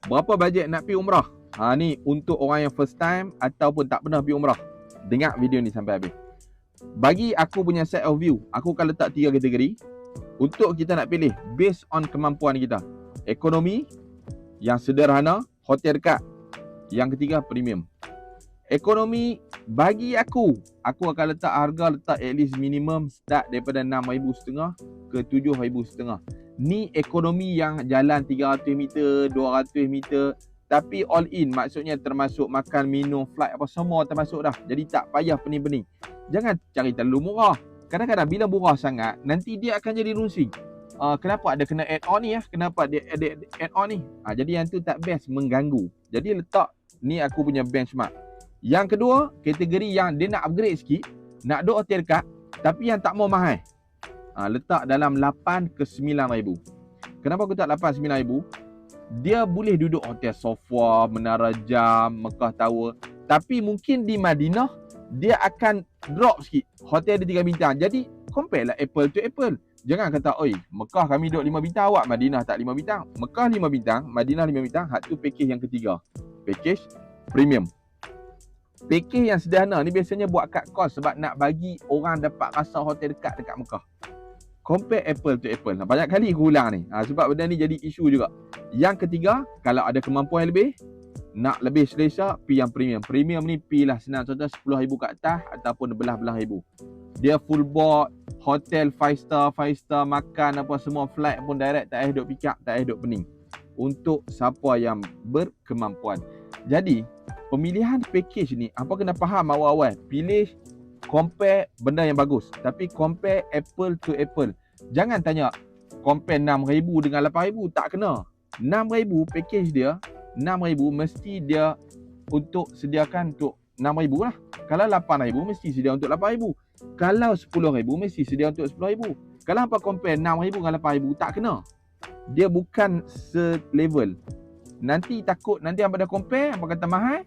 Berapa bajet nak pergi umrah? Ni untuk orang yang first time ataupun tak pernah pergi umrah. Dengar video ni sampai habis. Bagi aku punya set of view, aku akan letak 3 kategori untuk kita nak pilih based on kemampuan kita. Ekonomi, yang sederhana, hotel dekat. Yang ketiga, premium. Ekonomi, bagi aku akan letak harga at least minimum start daripada 6,500 ke 7,500. Ni ekonomi yang jalan 300 meter, 200 meter, tapi all in, maksudnya termasuk makan, minum, flight apa semua termasuk dah. Jadi tak payah pening-pening. Jangan cari terlalu murah. Kadang-kadang bila murah sangat, nanti dia akan jadi rusing. Kenapa ada kena add on ni ya? Kenapa dia ada add on ni? Jadi yang tu tak best, mengganggu. Jadi letak ni aku punya benchmark. Yang kedua, kategori yang dia nak upgrade sikit, nak duduk hotel dekat, tapi yang tak mau mahal. Letak dalam 8 ke 9,000. Kenapa aku tak 8-9,000? Dia boleh duduk hotel sofa, Menara Jam, Mekah Tower. Tapi mungkin di Madinah, dia akan drop sikit. Hotel dia 3 bintang. Jadi, compare lah apple to apple. Jangan kata, oi, Mekah kami duduk 5 bintang awak, Madinah tak 5 bintang. Mekah 5 bintang, Madinah 5 bintang. Hak tu package yang ketiga. Package premium. Package yang sederhana ni biasanya buat cut cost sebab nak bagi orang dapat rasa hotel dekat Mekah. Compare apple to apple. Banyak kali aku ulang ni. Sebab benda ni jadi isu juga. Yang ketiga, kalau ada kemampuan lebih, nak lebih selesa, pi yang premium. Premium ni pi lah senang contoh 10,000 kat atas ataupun belah-belah ribu. Dia full board, hotel 5 star, makan apa semua, flight pun direct, tak payah duk pick up, tak payah duk pening. Untuk siapa yang berkemampuan. Jadi, pemilihan package ni, apa kena faham awal-awal. Pilih, compare benda yang bagus. Tapi compare apple to apple. Jangan tanya, compare 6,000 dengan 8,000. Tak kena. 6,000 package dia, 6,000 mesti dia untuk sediakan untuk 6,000 lah. Kalau 8,000 mesti sedia untuk 8,000. Kalau 10,000 mesti sedia untuk 10,000. Kalau apa compare 6,000 dengan 8,000, tak kena. Dia bukan selevel. Nanti takut, nanti apa dah compare, apa kata mahal,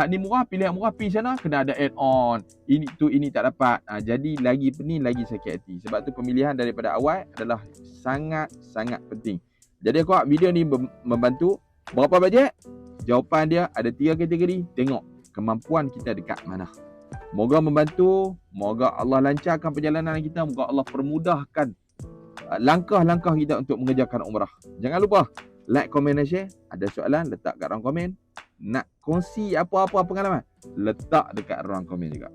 ni murah, pilih yang murah, pergi sana, kena ada add on. Ini tak dapat. Jadi lagi pening, lagi sakit hati. Sebab tu pemilihan daripada awal adalah sangat-sangat penting. Jadi aku harap video ni membantu. Berapa bajet? Jawapan dia ada 3 kategori. Tengok kemampuan kita dekat mana. Moga membantu. Moga Allah lancarkan perjalanan kita. Moga Allah permudahkan langkah-langkah kita untuk mengerjakan umrah. Jangan lupa like, komen dan share. Ada soalan, letak kat ruang komen. Nak kongsi apa-apa pengalaman, letak dekat ruang komen juga.